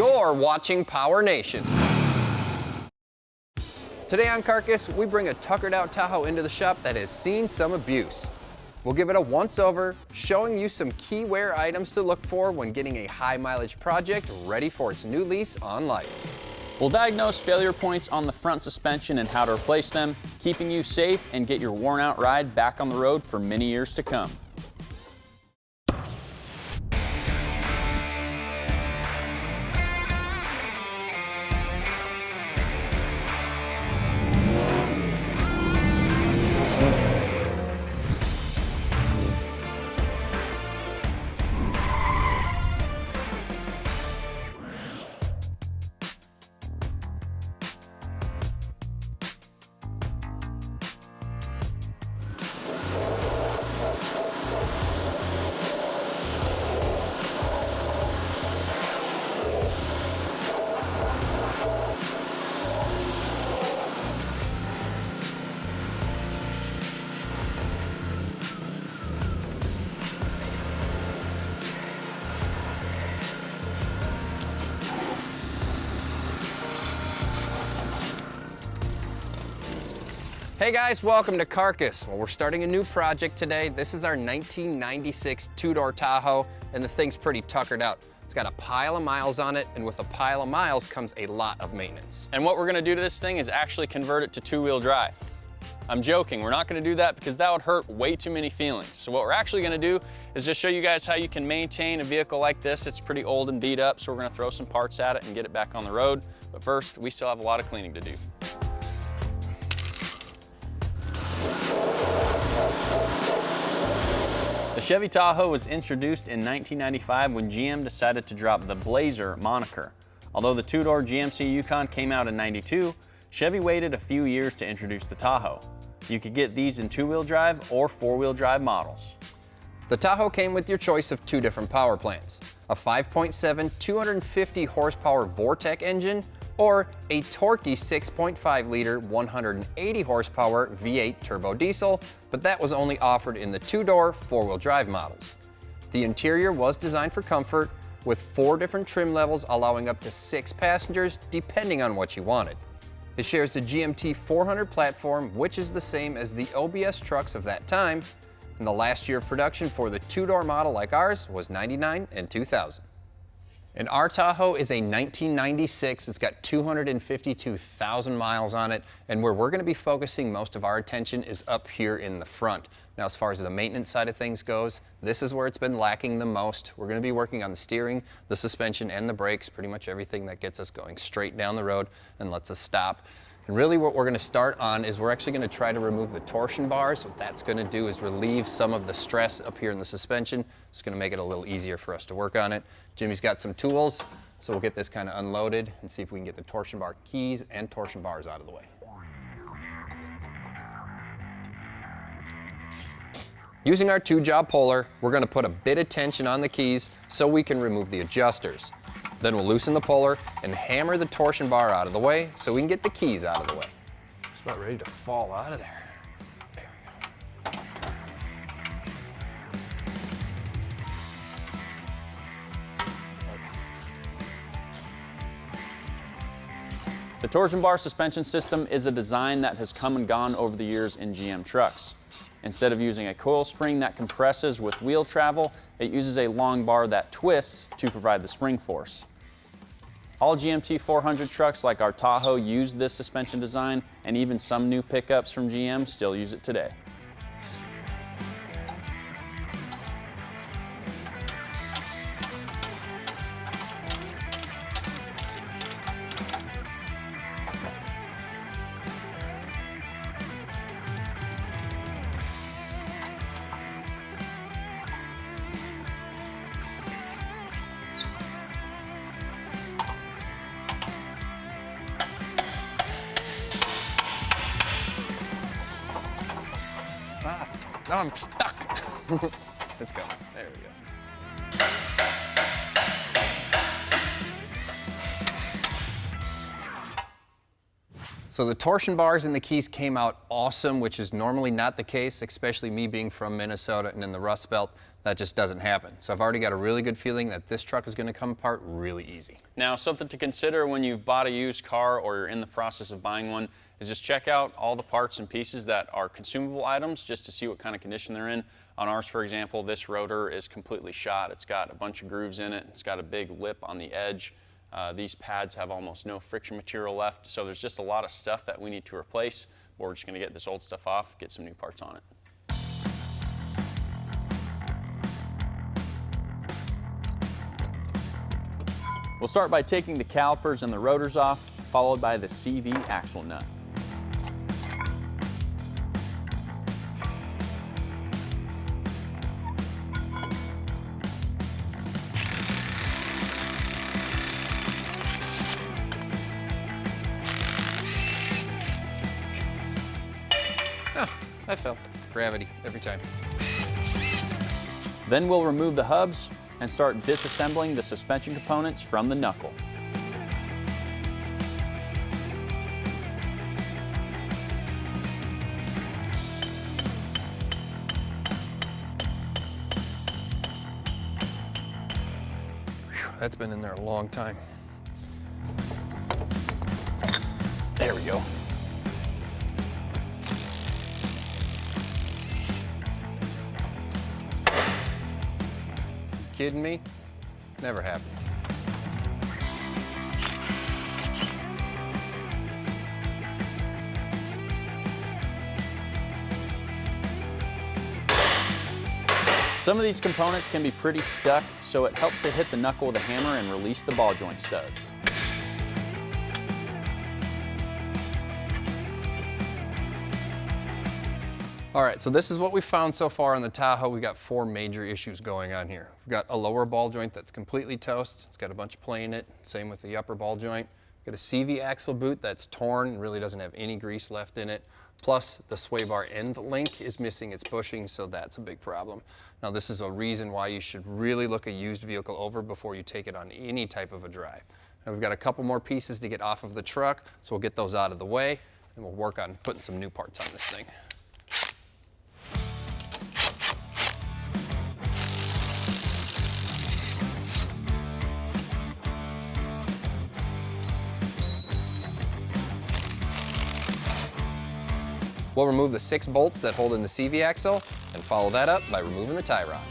You're watching PowerNation. Today on Carcass, we bring a tuckered out Tahoe into the shop that has seen some abuse. We'll give it a once-over, showing you some key wear items to look for when getting a high mileage project ready for its new lease on life. We'll diagnose failure points on the front suspension and how to replace them, keeping you safe and get your worn out ride back on the road for many years to come. Hey guys, welcome to Carcass. Well, we're starting a new project today. This is our 1996 two-door Tahoe, and the thing's pretty tuckered out. It's got a pile of miles on it, and with a pile of miles comes a lot of maintenance. And what we're gonna do to this thing is actually convert it to two-wheel drive. I'm joking, we're not gonna do that because that would hurt way too many feelings. So what we're actually gonna do is just show you guys how you can maintain a vehicle like this. It's pretty old and beat up, so we're gonna throw some parts at it and get it back on the road. But first, we still have a lot of cleaning to do. The Chevy Tahoe was introduced in 1995 when GM decided to drop the Blazer moniker. Although the two-door GMC Yukon came out in '92, Chevy waited a few years to introduce the Tahoe. You could get these in two-wheel drive or four-wheel drive models. The Tahoe came with your choice of two different power plants, a 5.7 250 horsepower Vortec engine or a torquey 6.5-liter 180 horsepower V8 turbo diesel, but that was only offered in the two-door four-wheel drive models. The interior was designed for comfort, with 4 different trim levels allowing up to 6 passengers depending on what you wanted. It shares the GMT 400 platform, which is the same as the OBS trucks of that time, and the last year of production for the two-door model like ours was '99 and 2000. And our Tahoe is a 1996, it's got 252,000 miles on it, and where we're going to be focusing most of our attention is up here in the front. Now, as far as the maintenance side of things goes, this is where it's been lacking the most. We're going to be working on the steering, the suspension, and the brakes, pretty much everything that gets us going straight down the road and lets us stop. And really what we're going to start on is we're actually going to try to remove the torsion bars. What that's going to do is relieve some of the stress up here in the suspension. It's going to make it a little easier for us to work on it. Jimmy's got some tools, so we'll get this kind of unloaded and see if we can get the torsion bar keys and torsion bars out of the way. Using our 2-job puller, we're going to put a bit of tension on the keys so we can remove the adjusters. Then we'll loosen the puller and hammer the torsion bar out of the way so we can get the keys out of the way. It's about ready to fall out of there. There we go. The torsion bar suspension system is a design that has come and gone over the years in GM trucks. Instead of using a coil spring that compresses with wheel travel, it uses a long bar that twists to provide the spring force. All GMT 400 trucks like our Tahoe use this suspension design, and even some new pickups from GM still use it today. Now I'm stuck. Let's go. There we go. So So the torsion bars and the keys came out awesome, which is normally not the case, especially me being from Minnesota and in the Rust Belt. That just doesn't happen. So I've already got a really good feeling that this truck is going to come apart really easy. Now, something to consider when you've bought a used car or you're in the process of buying one is just check out all the parts and pieces that are consumable items just to see what kind of condition they're in. On ours, for example, this rotor is completely shot. It's got a bunch of grooves in it. It's got a big lip on the edge. These pads have almost no friction material left, so there's just a lot of stuff that we need to replace. We're just going to get this old stuff off, get some new parts on it. We'll start by taking the calipers and the rotors off, followed by the CV axle nut. I felt gravity every time. Then we'll remove the hubs and start disassembling the suspension components from the knuckle. Whew, that's been in there a long time. There we go. Kidding me? Never happens. Some of these components can be pretty stuck, so it helps to hit the knuckle with a hammer and release the ball joint studs. All right, so this is what we found so far on the Tahoe. We've got 4 major issues going on here. We've got a lower ball joint that's completely toast. It's got a bunch of play in it. Same with the upper ball joint. We've got a CV axle boot that's torn and really doesn't have any grease left in it. Plus, the sway bar end link is missing its bushing, so that's a big problem. Now, this is a reason why you should really look a used vehicle over before you take it on any type of a drive. Now, we've got a couple more pieces to get off of the truck, so we'll get those out of the way, and we'll work on putting some new parts on this thing. We'll remove the 6 bolts that hold in the CV axle and follow that up by removing the tie rod.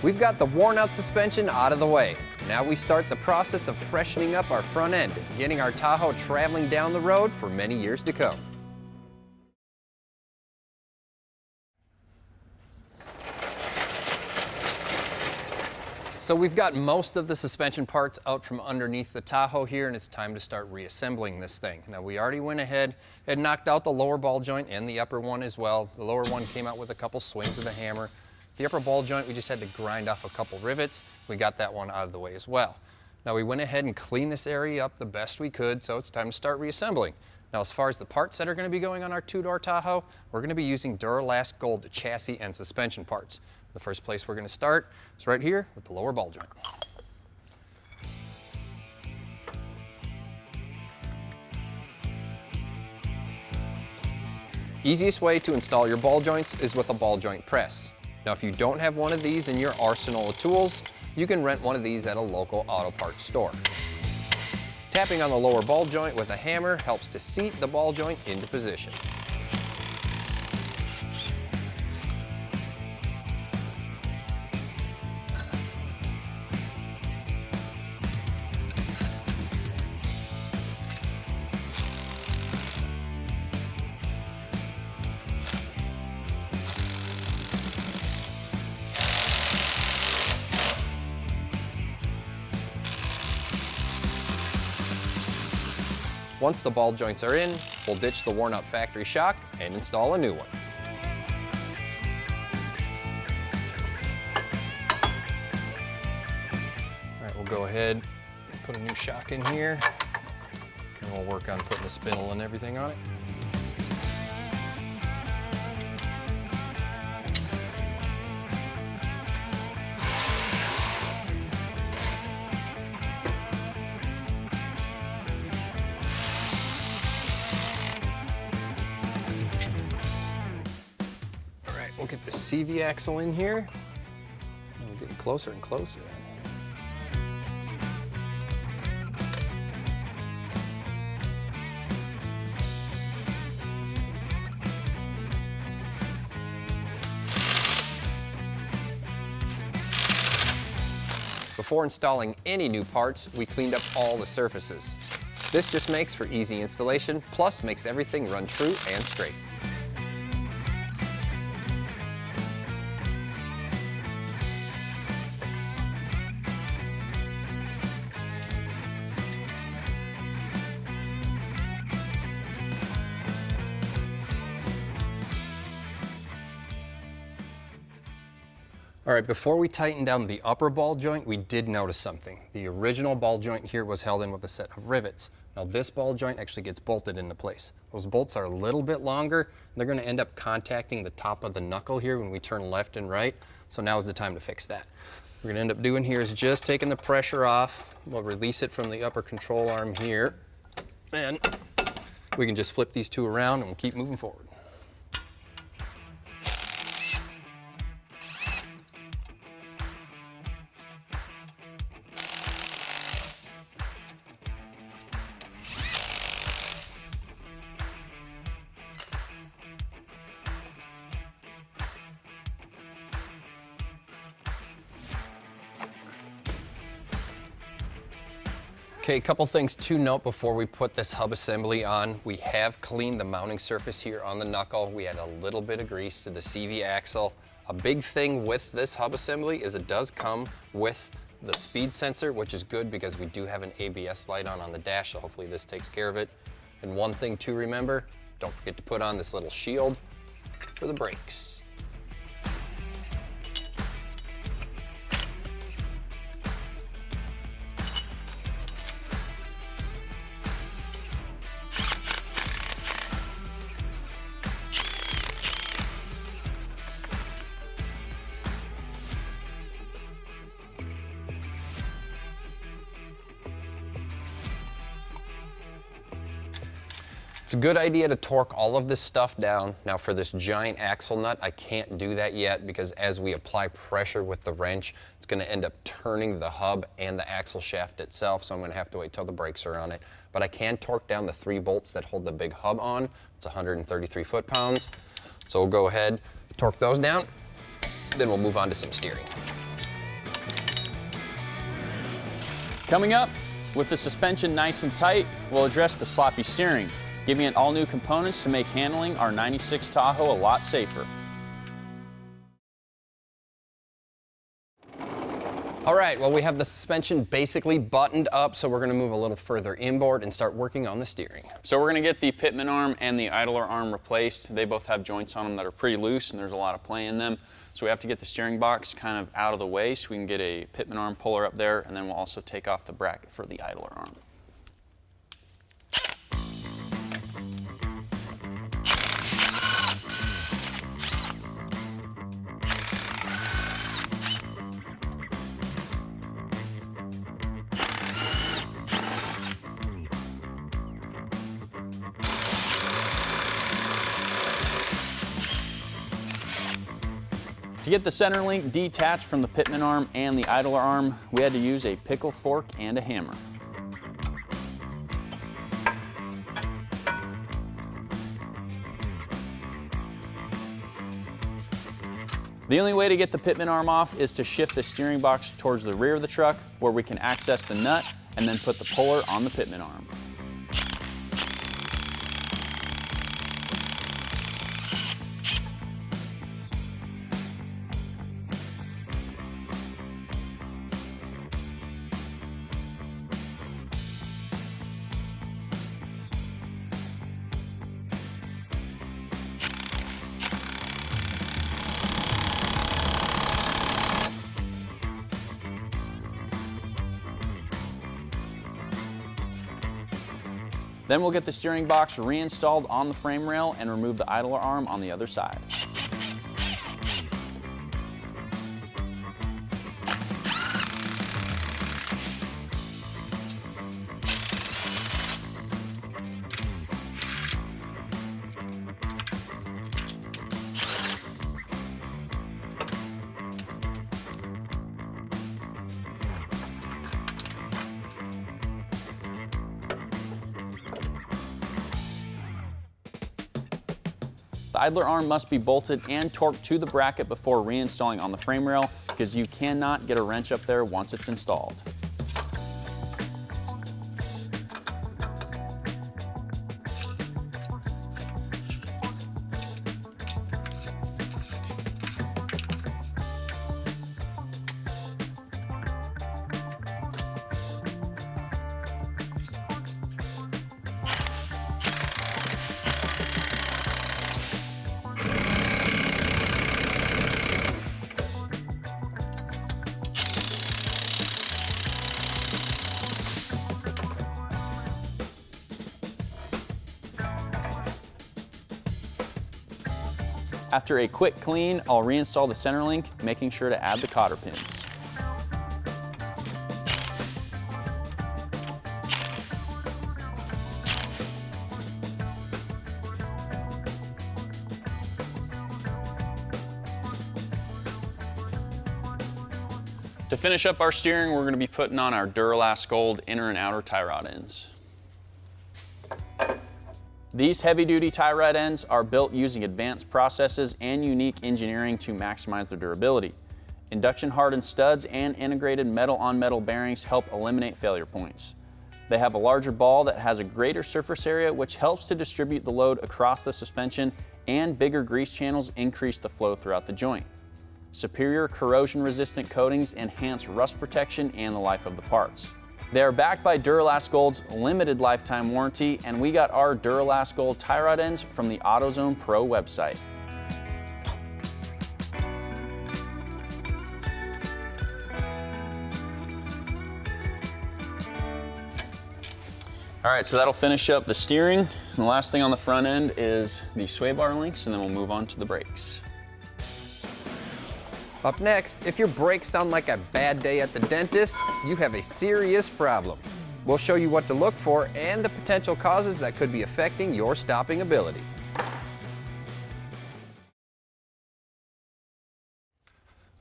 We've got the worn out suspension out of the way. Now we start the process of freshening up our front end, getting our Tahoe traveling down the road for many years to come. So we've got most of the suspension parts out from underneath the Tahoe here, and it's time to start reassembling this thing. Now, we already went ahead and knocked out the lower ball joint and the upper one as well. The lower one came out with a couple swings of the hammer. The upper ball joint, we just had to grind off a couple rivets. We got that one out of the way as well. Now, we went ahead and cleaned this area up the best we could, so it's time to start reassembling. Now, as far as the parts that are going to be going on our 2-door Tahoe, we're going to be using Duralast Gold chassis and suspension parts. The first place we're going to start is right here with the lower ball joint. Easiest way to install your ball joints is with a ball joint press. Now, if you don't have one of these in your arsenal of tools, you can rent one of these at a local auto parts store. Tapping on the lower ball joint with a hammer helps to seat the ball joint into position. Once the ball joints are in, we'll ditch the worn out factory shock and install a new one. All right, we'll go ahead and put a new shock in here. and we'll work on putting the spindle and everything on it. All right, we'll get the CV axle in here. We're getting closer and closer. Before installing any new parts, we cleaned up all the surfaces. This just makes for easy installation, plus makes everything run true and straight. All right, before we tighten down the upper ball joint, we did notice something. The original ball joint here was held in with a set of rivets. Now this ball joint actually gets bolted into place. Those bolts are a little bit longer. They're gonna end up contacting the top of the knuckle here when we turn left and right. So now is the time to fix that. What we're gonna end up doing here is just taking the pressure off. We'll release it from the upper control arm here. Then we can just flip these two around and we'll keep moving forward. Okay, a couple things to note before we put this hub assembly on. We have cleaned the mounting surface here on the knuckle. We had a little bit of grease to the CV axle. A big thing with this hub assembly is it does come with the speed sensor, which is good because we do have an ABS light on the dash, so hopefully this takes care of it. And one thing to remember, don't forget to put on this little shield for the brakes. It's a good idea to torque all of this stuff down. Now for this giant axle nut, I can't do that yet because as we apply pressure with the wrench, it's gonna end up turning the hub and the axle shaft itself, so I'm gonna have to wait till the brakes are on it. But I can torque down the 3 bolts that hold the big hub on. It's 133 foot-pounds. So we'll go ahead, torque those down, then we'll move on to some steering. Coming up, with the suspension nice and tight, we'll address the sloppy steering, giving it all new components to make handling our 96 Tahoe a lot safer. All right, well, we have the suspension basically buttoned up, so we're gonna move a little further inboard and start working on the steering. So we're gonna get the pitman arm and the idler arm replaced. They both have joints on them that are pretty loose and there's a lot of play in them. So we have to get the steering box kind of out of the way so we can get a pitman arm puller up there, and then we'll also take off the bracket for the idler arm. To get the center link detached from the pitman arm and the idler arm, we had to use a pickle fork and a hammer. The only way to get the pitman arm off is to shift the steering box towards the rear of the truck, where we can access the nut and then put the puller on the pitman arm. Then we'll get the steering box reinstalled on the frame rail and remove the idler arm on the other side. The idler arm must be bolted and torqued to the bracket before reinstalling on the frame rail, because you cannot get a wrench up there once it's installed. After a quick clean, I'll reinstall the center link, making sure to add the cotter pins. To finish up our steering, we're going to be putting on our Duralast Gold inner and outer tie rod ends. These heavy-duty tie rod ends are built using advanced processes and unique engineering to maximize their durability. Induction-hardened studs and integrated metal-on-metal bearings help eliminate failure points. They have a larger ball that has a greater surface area, which helps to distribute the load across the suspension, and bigger grease channels increase the flow throughout the joint. Superior corrosion-resistant coatings enhance rust protection and the life of the parts. They are backed by Duralast Gold's limited lifetime warranty, and we got our Duralast Gold tie rod ends from the AutoZone Pro website. All right, so that'll finish up the steering. And the last thing on the front end is the sway bar links, and then we'll move on to the brakes. Up next, if your brakes sound like a bad day at the dentist, you have a serious problem. We'll show you what to look for and the potential causes that could be affecting your stopping ability.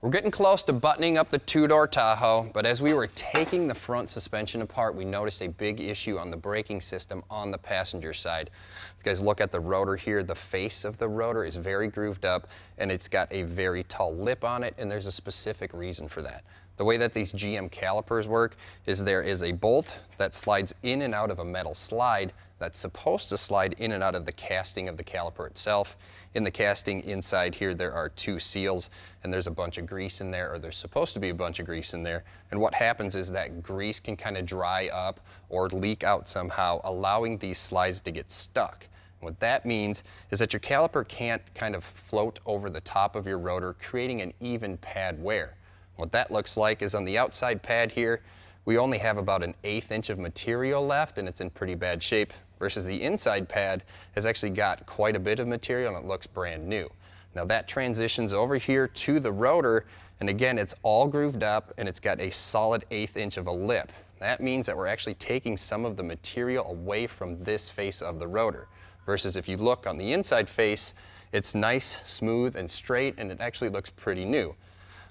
We're getting close to buttoning up the two-door Tahoe, but as we were taking the front suspension apart, we noticed a big issue on the braking system on the passenger side. If you guys look at the rotor here, the face of the rotor is very grooved up, and it's got a very tall lip on it, and there's a specific reason for that. The way that these GM calipers work is there is a bolt that slides in and out of a metal slide that's supposed to slide in and out of the casting of the caliper itself. In the casting inside here, there are two seals, and there's a bunch of grease in there, or there's supposed to be a bunch of grease in there. And what happens is that grease can kind of dry up or leak out somehow, allowing these slides to get stuck. What that means is that your caliper can't kind of float over the top of your rotor, creating an even pad wear. What that looks like is on the outside pad here, we only have about an 1/8 inch of material left, and it's in pretty bad shape, versus the inside pad has actually got quite a bit of material and it looks brand new. Now that transitions over here to the rotor, and again, it's all grooved up and it's got a solid 1/8 inch of a lip. That means that we're actually taking some of the material away from this face of the rotor, versus if you look on the inside face, it's nice, smooth, and straight, and it actually looks pretty new.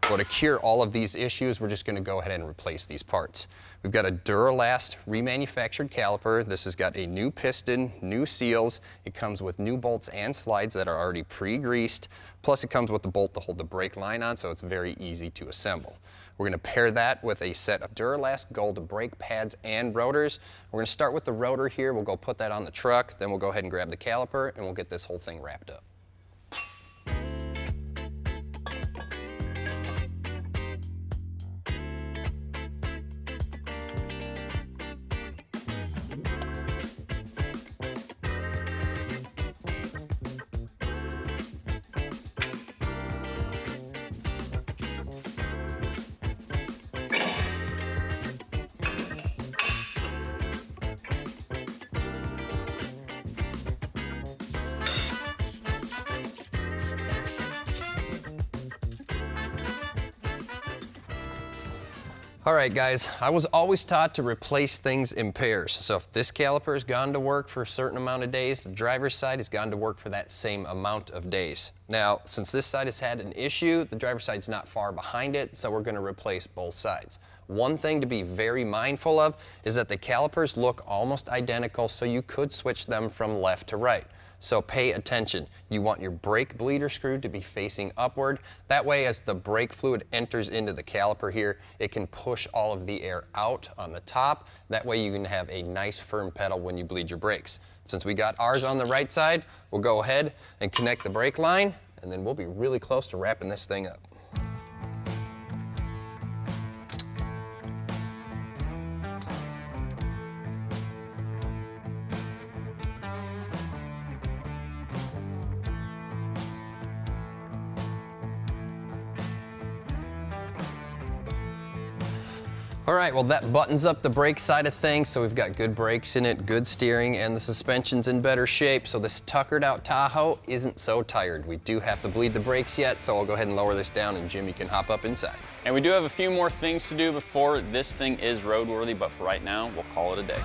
Well, to cure all of these issues, we're just going to go ahead and replace these parts. We've got a Duralast remanufactured caliper. This has got a new piston, new seals. It comes with new bolts and slides that are already pre-greased. Plus it comes with the bolt to hold the brake line on, so it's very easy to assemble. We're going to pair that with a set of Duralast Gold brake pads and rotors. We're going to start with the rotor here. We'll go put that on the truck. Then we'll go ahead and grab the caliper, and we'll get this whole thing wrapped up. All right, guys, I was always taught to replace things in pairs. So if this caliper has gone to work for a certain amount of days, the driver's side has gone to work for that same amount of days. Now, since this side has had an issue, the driver's side's not far behind it, so we're gonna replace both sides. One thing to be very mindful of is that the calipers look almost identical, so you could switch them from left to right. So pay attention. You want your brake bleeder screw to be facing upward. That way, as the brake fluid enters into the caliper here, it can push all of the air out on the top. That way you can have a nice firm pedal when you bleed your brakes. Since we got ours on the right side, we'll go ahead and connect the brake line, and then we'll be really close to wrapping this thing up. All right, well that buttons up the brake side of things, so we've got good brakes in it, good steering, and the suspension's in better shape, so this tuckered out Tahoe isn't so tired. We do have to bleed the brakes yet, so I'll go ahead and lower this down and Jimmy can hop up inside. And we do have a few more things to do before this thing is roadworthy, but for right now, we'll call it a day.